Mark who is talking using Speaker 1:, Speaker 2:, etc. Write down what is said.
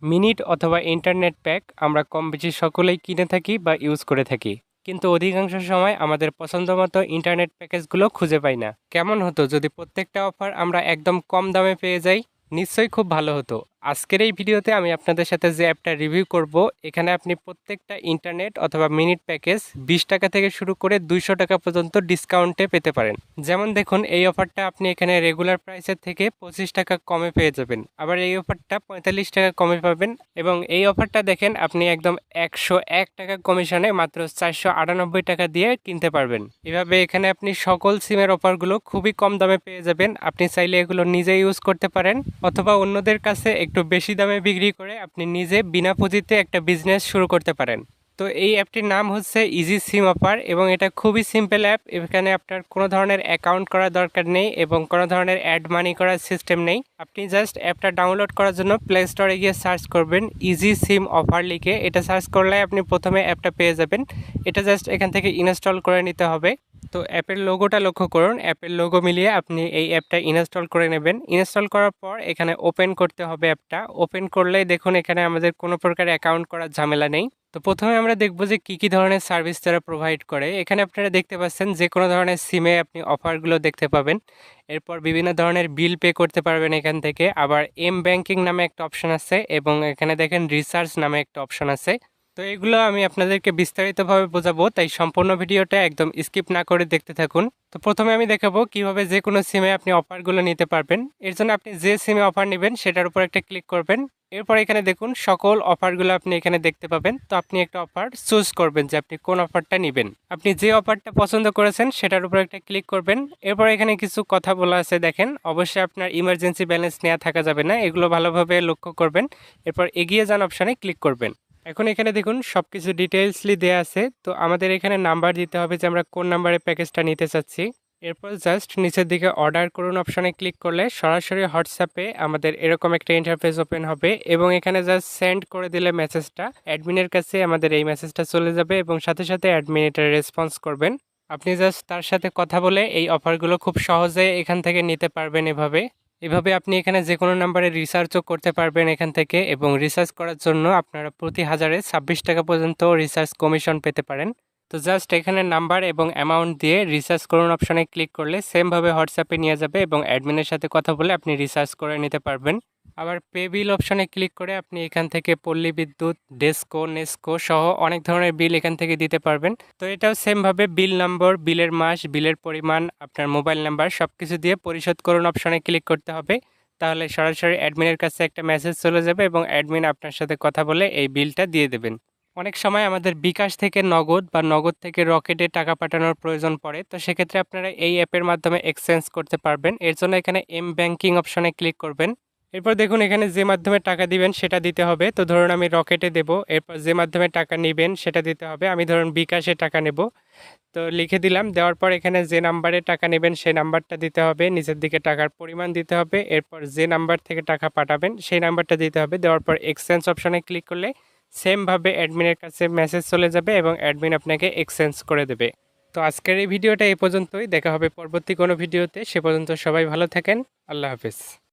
Speaker 1: Minute অথবা internet pack আমরা কম বেশি সকলেই কিনে থাকি বা ইউজ করে থাকি। কিন্তু অধিকাংশ সময় আমাদের পছন্দমতো ইন্টারনেট প্যাকেজগুলো খুঁজে পাই না। কেমন হতো যদি প্রত্যেকটা অফার আমরা একদম কম দামে পেয়ে যাই? নিশ্চয়ই খুব ভালো হতো। আজকের এই ভিডিওতে আমি আপনাদের সাথে যে অ্যাপটা রিভিউ করব, এখানে আপনি প্রত্যেকটা ইন্টারনেট অথবা মিনিট প্যাকেজ 20 টাকা থেকে শুরু করে 200 টাকা পর্যন্ত ডিসকাউন্টে পেতে পারেন। যেমন দেখুন, এই অফারটা আপনি এখানে রেগুলার প্রাইসের থেকে 25 টাকা কমে পেয়ে যাবেন। আবার এই অফারটা 45 টাকা কমে পাবেন এবং এই অফারটা দেখেন আপনি একদম 101 টাকা কমিশনে মাত্র 498 টাকা দিয়ে কিনতে পারবেন। এভাবে এখানে আপনি সকল সিমের অফারগুলো খুবই কম দামে পেয়ে যাবেন। আপনি চাইলে এগুলো নিজে ইউজ করতে পারেন অথবা অন্যদের কাছে একটু বেশি দামে বিক্রি করে আপনি নিজে বিনা পুঁজিতে একটা বিজনেস শুরু করতে পারেন। তো এই অ্যাপটির নাম হচ্ছে ইজি সিম অফার এবং এটা খুবই সিম্পল অ্যাপ। এখানে আপনার কোনো ধরনের অ্যাকাউন্ট করার দরকার নেই এবং কোনো ধরনের অ্যাড মানি করার সিস্টেম নেই। আপনি জাস্ট অ্যাপটা ডাউনলোড করার জন্য প্লে স্টোরে গিয়ে সার্চ করবেন ইজি সিম অফার লিখে। এটা সার্চ করলে আপনি প্রথমে অ্যাপটা পেয়ে যাবেন। এটা জাস্ট এখান থেকে ইনস্টল করে নিতে হবে। তো অ্যাপের লোগোটা লক্ষ্য করুন, অ্যাপের লোগো মিলিয়ে আপনি এই অ্যাপটা ইনস্টল করে নেবেন। ইনস্টল করার পর এখানে ওপেন করতে হবে অ্যাপটা। ওপেন করলেই দেখুন এখানে আমাদের কোনো প্রকার অ্যাকাউন্ট করার ঝামেলা নেই। তো প্রথমে আমরা দেখব যে কী ধরনের সার্ভিস তারা প্রোভাইড করে। এখানে আপনারা দেখতে পাচ্ছেন যে কোনো ধরনের সিমে আপনি অফারগুলো দেখতে পাবেন। এরপর বিভিন্ন ধরনের বিল পে করতে পারবেন এখান থেকে। আবার এম ব্যাংকিং নামে একটা অপশন আছে এবং এখানে দেখেন রিচার্জ নামে একটা অপশন আছে। তো এগুলো আমি আপনাদেরকে বিস্তারিতভাবে বোঝাবো, তাই সম্পূর্ণ ভিডিওটা একদম স্কিপ না করে দেখতে থাকুন। তো প্রথমে আমি দেখাবো কিভাবে যে কোনো সিমে আপনি অফারগুলো নিতে পারবেন। এর জন্য আপনি যে সিমে অফার নেবেন সেটার উপর একটা ক্লিক করবেন। এরপর এখানে দেখুন সকল অফারগুলো আপনি এখানে দেখতে পাবেন। তো আপনি একটা অফার চুজ করবেন যে আপনি কোন অফারটা নেবেন। আপনি যে অফারটা পছন্দ করেছেন সেটার উপর একটা ক্লিক করবেন। এরপর এখানে কিছু কথা বলা আছে দেখেন। অবশ্যই আপনার ইমার্জেন্সি ব্যালেন্স নেওয়া থাকা যাবে না, এগুলো ভালোভাবে লক্ষ্য করবেন। এরপর এগিয়ে যান অপশানে ক্লিক করবেন। এখন এখানে দেখুন সবকিছু ডিটেইলসলি দেয়া আছে। তো আমাদের এখানে নাম্বার দিতে হবে যে আমরা কোন নাম্বারে প্যাকেজটা নিতে চাচ্ছি। এরপর জাস্ট নিচের দিকে অর্ডার করুন অপশানে ক্লিক করলে সরাসরি হোয়াটসঅ্যাপে আমাদের এরকম একটা ইন্টারফেস ওপেন হবে এবং এখানে জাস্ট সেন্ড করে দিলে মেসেজটা অ্যাডমিনের কাছে আমাদের এই মেসেজটা চলে যাবে এবং সাথে সাথে অ্যাডমিন এটা রেসপন্স করবেন। আপনি জাস্ট তার সাথে কথা বলে এই অফারগুলো খুব সহজে এখান থেকে নিতে পারবেন। এভাবে আপনি এখানে যে কোনো নাম্বারে রিসার্চও করতে পারবেন এখান থেকে এবং রিসার্চ করার জন্য আপনারা প্রতি হাজারে 26 টাকা পর্যন্ত রিসার্চ কমিশন পেতে পারেন। তো জাস্ট এখানে নাম্বার এবং অ্যামাউন্ট দিয়ে রিসার্চ করুন অপশানে ক্লিক করলে সেমভাবে হোয়াটসঅ্যাপে নিয়ে যাবে এবং অ্যাডমিনের সাথে কথা বলে আপনি রিসার্চ করে নিতে পারবেন। আবার পে বিল অপশানে ক্লিক করে আপনি এখান থেকে পল্লী বিদ্যুৎ, ডেস্কো, নেস্কো সহ অনেক ধরনের বিল এখান থেকে দিতে পারবেন। তো এটাও সেমভাবে বিল নম্বর, বিলের মাস, বিলের পরিমাণ, আপনার মোবাইল নাম্বার সব কিছু দিয়ে পরিশোধ করুন অপশানে ক্লিক করতে হবে। তাহলে সরাসরি অ্যাডমিনের কাছে একটা মেসেজ চলে যাবে এবং অ্যাডমিন আপনার সাথে কথা বলে এই বিলটা দিয়ে দেবেন। অনেক সময় আমাদের বিকাশ থেকে নগদ বা নগদ থেকে রকেটে টাকা পাঠানোর প্রয়োজন পড়ে। তো সেক্ষেত্রে আপনারা এই অ্যাপের মাধ্যমে এক্সচেঞ্জ করতে পারবেন। এর জন্য এখানে এম ব্যাংকিং অপশানে ক্লিক করবেন। এরপর দেখুন এখানে যে মাধ্যমে টাকা দিবেন সেটা দিতে হবে। তো ধরুন আমি রকেটে দেব। এরপর যে মাধ্যমে টাকা নেবেন সেটা দিতে হবে। আমি ধরুন বিকাশে টাকা নেব। তো লিখে দিলাম। দেওয়ার পর এখানে যে নাম্বারে টাকা নেবেন সেই নাম্বারটা দিতে হবে। নিচের দিকে টাকার পরিমাণ দিতে হবে। এরপর যে নাম্বার থেকে টাকা পাঠাবেন সেই নাম্বারটা দিতে হবে। দেওয়ার পর এক্সচেঞ্জ অপশানে ক্লিক করলে সেমভাবে অ্যাডমিনের কাছে মেসেজ চলে যাবে এবং অ্যাডমিন আপনাকে এক্সচেঞ্জ করে দেবে। তো আজকের এই ভিডিওটা এই পর্যন্তই। দেখা হবে পরবর্তী কোনো ভিডিওতে। সে পর্যন্ত সবাই ভালো থাকেন। আল্লাহ হাফেজ।